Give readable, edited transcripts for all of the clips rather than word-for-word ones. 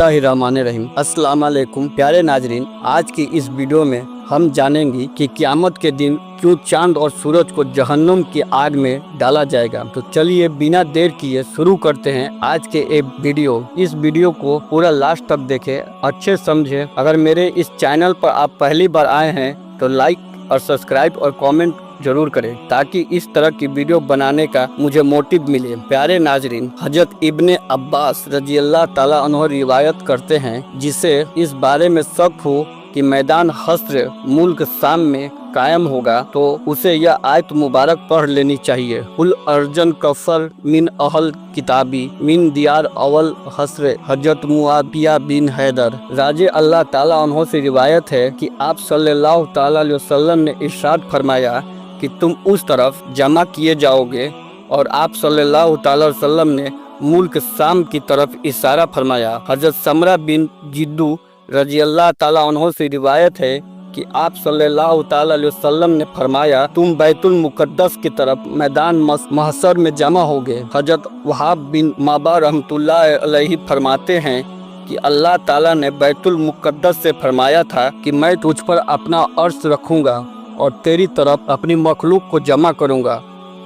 बिस्मिल्लाहिर्रहमानिर्रहीम। अस्सलाम वालेकुम प्यारे नाजरीन, आज की इस वीडियो में हम जानेंगे कि क़यामत के दिन क्यों चांद और सूरज को जहन्नुम की आग में डाला जाएगा। तो चलिए बिना देर किए शुरू करते हैं आज के एक वीडियो। इस वीडियो को पूरा लास्ट तक देखें, अच्छे समझें। अगर मेरे इस चैनल पर आप पहली बार आए हैं तो लाइक और सब्सक्राइब और कमेंट जरूर करें ताकि इस तरह की वीडियो बनाने का मुझे मोटिव मिले। प्यारे नाजरीन, हजरत इब्ने अब्बास रजी अल्लाह ताला अन्हु रिवायत करते हैं, जिसे इस बारे में शक हो कि मैदान हश्र मुल्क शाम में कायम होगा तो उसे यह आयत मुबारक पढ़ लेनी चाहिए। कुल अर्जन कफर मिन अहल किताबी मिन दियार अवल हस्र हजरत मुआविया बिन हैदर राजे अल्लाह ताला अन्हु से रिवायत है कि आप सल्लल्लाहु ताला अलैहि वसल्लम ने इरशाद फरमाया कि तुम उस तरफ जमा किए जाओगे, और आप सल्लल्लाहु ताला अलैहि वसल्लम ने मुल्क शाम की तरफ इशारा फरमाया। हजरत समरा बिन जिद्दू रजी अल्लाह ताला अन्हु से रिवायत है कि आप सल्लल्लाहु ताला अलैहि वसल्लम ने फरमाया तुम बैतुल मुकद्दस की तरफ मैदान महशर में जमा होगे। हजरत वहाब बिन माबा रहमतुल्लाह अलैहि फरमाते हैं कि अल्लाह ताला ने बैतुल मुकद्दस से फरमाया था कि मैं तुझ पर अपना अर्श रखूंगा और तेरी तरफ अपनी मखलूक को जमा करूंगा,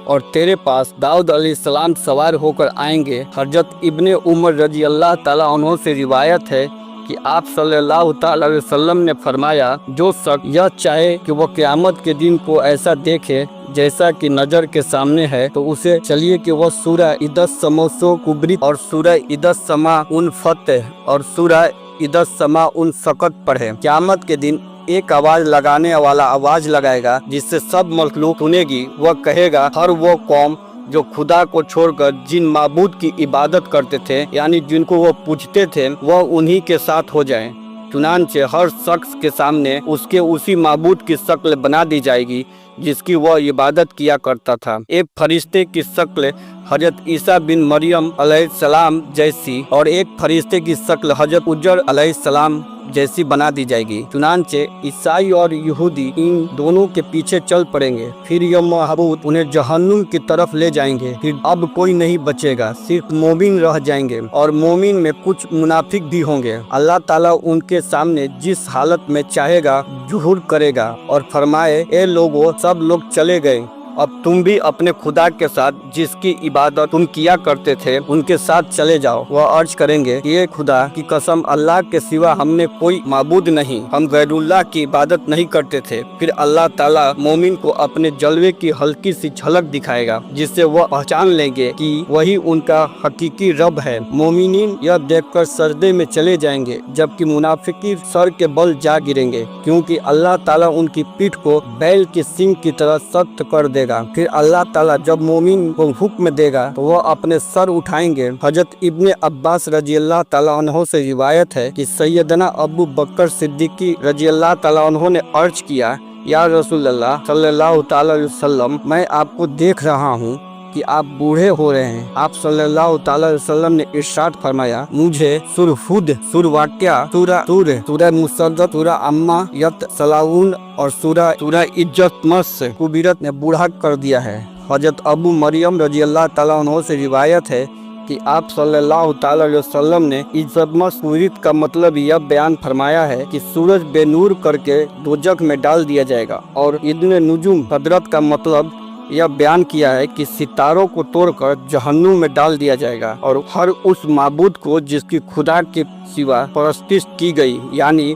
और तेरे पास दाऊद अलैहिस्सलाम सवार होकर आएंगे। हजरत इब्ने उमर रजी अल्लाह ताला अन्हु से रिवायत है कि आप सल्लल्लाहु ताला अलैहि वसल्लम ने फरमाया जो शख्स यह चाहे कि वह क़यामत के दिन को ऐसा देखे जैसा कि नज़र के सामने है, तो उसे चलिए कि वह सूरह इदस समोसो कुबरी और सूरह इदस समा उन फतेह और सूरह इदस समा उन सकत पढ़े। क़यामत के दिन एक आवाज लगाने वाला आवाज लगाएगा जिससे सब मखलूक सुनेगी। वह कहेगा हर वो कौम जो खुदा को छोड़कर जिन माबूद की इबादत करते थे, यानी जिनको वो पूजते थे, वह उन्हीं के साथ हो जाएं। चुनांचे हर शख्स के सामने उसके उसी माबूद की शक्ल बना दी जाएगी जिसकी वह इबादत किया करता था। एक फरिश्ते की शक्ल हजरत ईसा बिन मरियम अलैहिस्सलाम जैसी और एक फरिश्ते की शक्ल हजरत उजर अलैहिस्सलाम जैसी बना दी जाएगी। चुनांचे ईसाई और यहूदी इन दोनों के पीछे चल पड़ेंगे। फिर यह महबूद उन्हें जहन्नुम की तरफ ले जाएंगे। फिर अब कोई नहीं बचेगा, सिर्फ मोमिन रह जाएंगे, और मोमिन में कुछ मुनाफिक भी होंगे। अल्लाह ताला उनके सामने जिस हालत में चाहेगा जुहूर करेगा और फरमाए ए लोगों, सब लोग चले गए, अब तुम भी अपने खुदा के साथ जिसकी इबादत तुम किया करते थे उनके साथ चले जाओ। वह अर्ज करेंगे ये खुदा की कसम, अल्लाह के सिवा हमने कोई माबूद नहीं, हम गैरुल्लाह की इबादत नहीं करते थे। फिर अल्लाह ताला मोमिन को अपने जलवे की हल्की सी झलक दिखाएगा जिससे वह पहचान लेंगे कि वही उनका हकीकी रब है। मोमिनीन यह देखकर सजदे में चले जाएंगे, जबकि मुनाफिकी सर के बल जा गिरेंगे, क्योंकि अल्लाह ताला उनकी पीठ को बैल के सींग की तरह सख्त कर देगा। फिर अल्लाह ताला जब मोमिन को हुक्म देगा तो वह अपने सर उठाएंगे। हजरत इब्ने अब्बास रजी अल्लाह ताला अन्हु से रिवायत है कि सैयदना अबू बकर सिद्दीकी रजी अल्लाह ताला अन्हु ने अर्ज किया या रसूलल्लाह सल्लल्लाहु ताला अलैहि वसल्लम, मैं आपको देख रहा हूँ कि आप बूढ़े हो रहे हैं। आप सल्लल्लाहु ताला अलैहि वसल्लम ने इरशाद फरमाया मुझे सुरहुद, सुरवाक्या, सूरह मुसद्दद, सूरह अम्मा यत सलाउन और सूरह इज्जत मस कुबीरत ने बूढ़ा कर दिया है। हजरत अबू मरियम रजी अल्लाह ताला अन्हु से रिवायत है कि आप सल्लल्लाहु ताला अलैहि वसल्लम ने इज्जतमस कुबीरत का मतलब यह बयान फरमाया है कि सूरज बेनूर करके दोजख में डाल दिया जाएगा, और इब्ने नुजुम हजरत का मतलब यह बयान किया है कि सितारों को तोड़कर जहन्नुम में डाल दिया जाएगा, और हर उस माबूद को जिसकी खुदा के सिवा परस्तिश की गई, यानी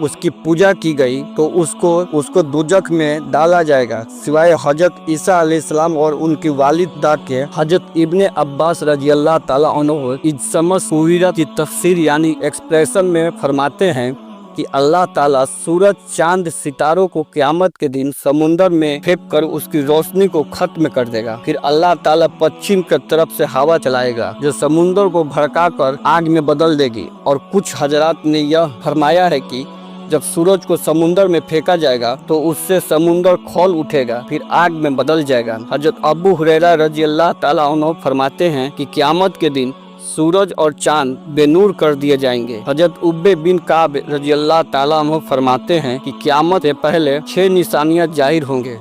उसकी पूजा की गई, तो उसको दोजख में डाला जाएगा, सिवाय हजरत ईसा अलैहिस्सलाम और उनकी वालिदा के। हजरत इब्ने अब्बास रजी अल्लाह ताला अन्हु इज्जतमस कुबीरत की तफसीर यानी एक्सप्रेशन में फरमाते हैं कि अल्लाह ताला सूरज, चांद, सितारों को क़यामत के दिन समुंदर में फेंक कर उसकी रोशनी को खत्म कर देगा। फिर अल्लाह ताला पश्चिम की तरफ से हवा चलाएगा जो समुंदर को भड़का कर आग में बदल देगी। और कुछ हजरात ने यह फरमाया है कि जब सूरज को समुंदर में फेंका जाएगा तो उससे समुंदर खौल उठेगा, फिर आग में बदल जाएगा। हजरत अबू हुरैरा रजी अल्लाह ताला अन्हु फरमाते हैं कि क़यामत के दिन सूरज और चांद बेनूर कर दिए जाएंगे। हजरत उब्बे बिन काब रजी अल्लाह ताला अन्हु फरमाते हैं कि क़यामत से पहले 6 निशानियां जाहिर होंगे।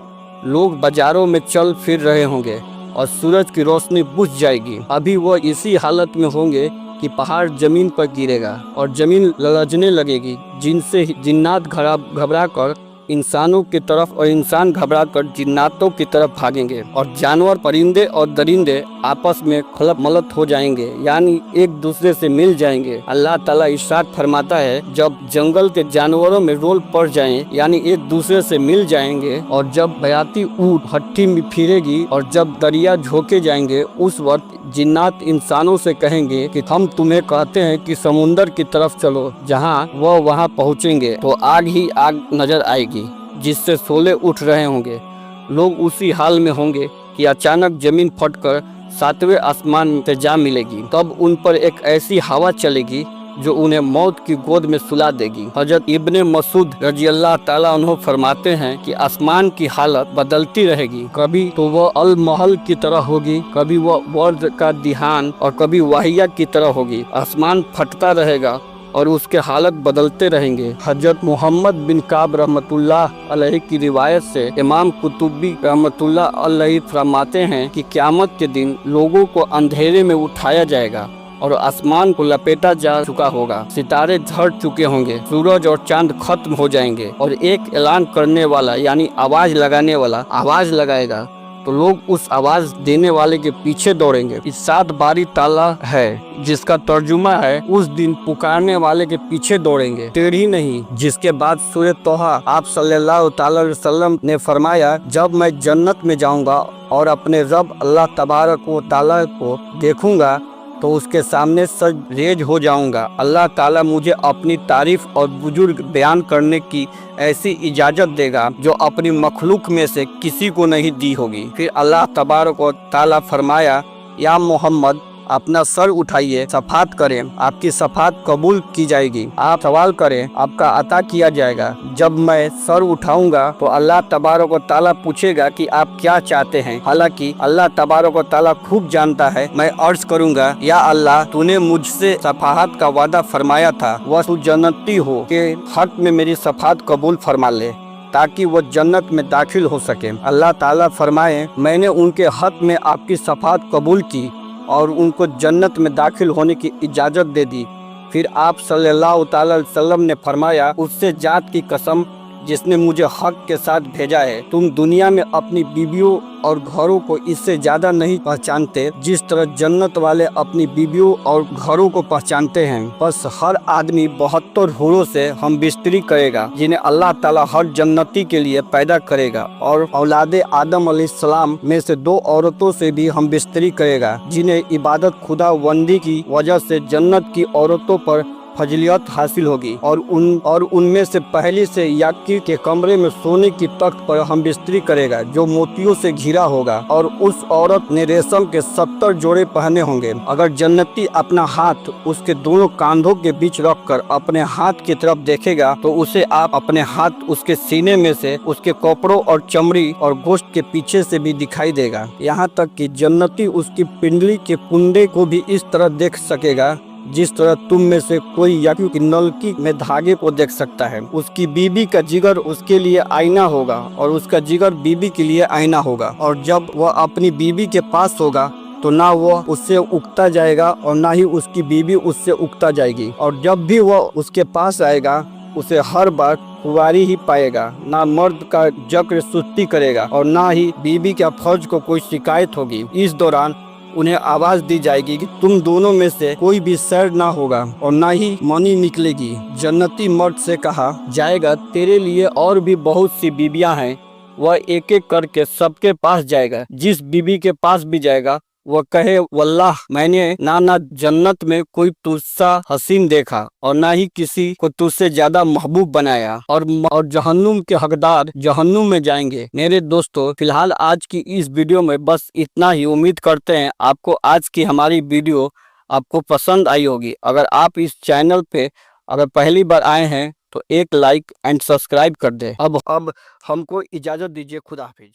लोग बाजारों में चल फिर रहे होंगे और सूरज की रोशनी बुझ जाएगी। अभी वो इसी हालत में होंगे कि पहाड़ जमीन पर गिरेगा और जमीन ललचने लगेगी, जिनसे जिन्नात घबरा कर इंसानों की तरफ और इंसान घबरा कर जिन्नातों की तरफ भागेंगे और जानवर, परिंदे और दरिंदे आपस में खलत मलत हो जाएंगे, यानी एक दूसरे से मिल जाएंगे। अल्लाह ताला इरशाद फरमाता है, जब जंगल के जानवरों में रोल पड़ जाएं, यानी एक दूसरे से मिल जाएंगे, और जब बयाती ऊँट भट्टी में फिरेगी और जब दरिया झोंके जाएंगे, उस वक्त जिन्नात इंसानों से कहेंगे कि हम तुम्हें कहते हैं कि समुंदर की तरफ चलो, जहाँ वह वहाँ पहुँचेंगे तो आग ही आग नजर आएगी जिससे शोले उठ रहे होंगे। लोग उसी हाल में होंगे कि अचानक जमीन फटकर सातवें आसमान से जा मिलेगी। तब उन पर एक ऐसी हवा चलेगी जो उन्हें मौत की गोद में सुला देगी। हजरत इब्ने मसूद रजी अल्लाह ताला अन्हु फरमाते हैं कि आसमान की हालत बदलती रहेगी, कभी तो वह अल महल की तरह होगी, कभी वह वर्द का दिहान और कभी वाहिया की तरह होगी। आसमान फटता रहेगा और उसके हालत बदलते रहेंगे। हजरत मोहम्मद बिन काब रहमतुल्लाह अलैहि की रिवायत से इमाम कुतुबी रहमतुल्लाह अलैहि फरमाते हैं कि क़यामत के दिन लोगों को अंधेरे में उठाया जाएगा और आसमान को लपेटा जा चुका होगा, सितारे झड़ चुके होंगे, सूरज और चांद खत्म हो जाएंगे और एक ऐलान करने वाला यानी आवाज लगाने वाला आवाज लगाएगा तो लोग उस आवाज देने वाले के पीछे दौड़ेंगे। इस 7 बारी ताला है जिसका तर्जुमा है उस दिन पुकारने वाले के पीछे दौड़ेंगे, टेढ़ी नहीं। जिसके बाद सूरह तोहा आप सल्लल्लाहु अलैहि वसल्लम ने फरमाया, जब मैं जन्नत में जाऊंगा और अपने रब अल्लाह तबारक व तआला को देखूंगा तो उसके सामने सज रेज हो जाऊंगा। अल्लाह ताला मुझे अपनी तारीफ और बुजुर्ग बयान करने की ऐसी इजाज़त देगा जो अपनी मखलूक में से किसी को नहीं दी होगी। फिर अल्लाह तबारक व तआला फरमाया, या मोहम्मद अपना सर उठाइए, सफात करें, आपकी सफात कबूल की जाएगी। आप सवाल करें, आपका अता किया जाएगा। जब मैं सर उठाऊंगा तो अल्लाह तबारक व तआला पूछेगा कि आप क्या चाहते हैं। हालांकि अल्लाह तबारक व तआला खूब जानता है। मैं अर्ज करूंगा, या अल्लाह, तूने मुझसे सफाहत का वादा फरमाया था, वह तू जन्नती हो के हक में मेरी सफात कबूल फरमा ले ताकि वो जन्नत में दाखिल हो सके। अल्लाह ताला फरमाए, मैंने उनके हक में आपकी सफात कबूल की और उनको जन्नत में दाखिल होने की इजाज़त दे दी। फिर आप सल्लल्लाहु अलैहि वसल्लम ने फरमाया, उससे जात की कसम जिसने मुझे हक के साथ भेजा है, तुम दुनिया में अपनी बीवियों और घरों को इससे ज़्यादा नहीं पहचानते जिस तरह जन्नत वाले अपनी बीवियों और घरों को पहचानते हैं। बस हर आदमी 72 हूरों से हम बिस्तरी करेगा जिन्हें अल्लाह ताला हर जन्नती के लिए पैदा करेगा, और औलादे आदम अलैहिस्सलाम में से 2 औरतों से भी हम बिस्तरी करेगा जिन्हें इबादत खुदा वंदी की वजह से जन्नत की औरतों पर फजलियत हासिल होगी, और उनमें से पहली से याकी के कमरे में सोने की तख्त पर हम बिस्तरी करेगा जो मोतियों से घिरा होगा, और उस औरत ने रेशम के 70 जोड़े पहने होंगे। अगर जन्नती अपना हाथ उसके दोनों कांधों के बीच रखकर अपने हाथ की तरफ देखेगा तो उसे आप अपने हाथ उसके सीने में से उसके कपड़ों और चमड़ी और गोश्त के पीछे से भी दिखाई देगा। यहाँ तक कि जन्नती उसकी पिंडली के कुंडे को भी इस तरह देख सकेगा जिस तरह तुम में से कोई याकूब की नलकी में धागे को देख सकता है। उसकी बीबी का जिगर उसके लिए आईना होगा और उसका जिगर बीबी के लिए आईना होगा, और जब वह अपनी बीबी के पास होगा तो ना वह उससे उकता जाएगा और ना ही उसकी बीबी उससे उकता जाएगी, और जब भी वह उसके पास आएगा उसे हर बार कुंवारी ही पाएगा। ना मर्द का जक्र सुस्ती करेगा और ना ही बीबी का फर्ज को कोई शिकायत होगी। इस दौरान उन्हें आवाज दी जाएगी कि तुम दोनों में से कोई भी सैर ना होगा और ना ही मनी निकलेगी। जन्नती मर्द से कहा जाएगा, तेरे लिए और भी बहुत सी बीबियां हैं। वह एक एक करके सबके पास जाएगा। जिस बीबी के पास भी जाएगा वह कहे, वल्लाह मैंने ना जन्नत में कोई तुझसा हसीन देखा और ना ही किसी को तुझसे ज्यादा महबूब बनाया, और जहन्नुम के हकदार जहन्नुम में जाएंगे। मेरे दोस्तों, फिलहाल आज की इस वीडियो में बस इतना ही। उम्मीद करते हैं आपको आज की हमारी वीडियो आपको पसंद आई होगी। अगर आप इस चैनल पे अगर पहली बार आए हैं तो एक लाइक एंड सब्सक्राइब कर दे। अब हमको इजाजत दीजिए। खुदा हाफिज।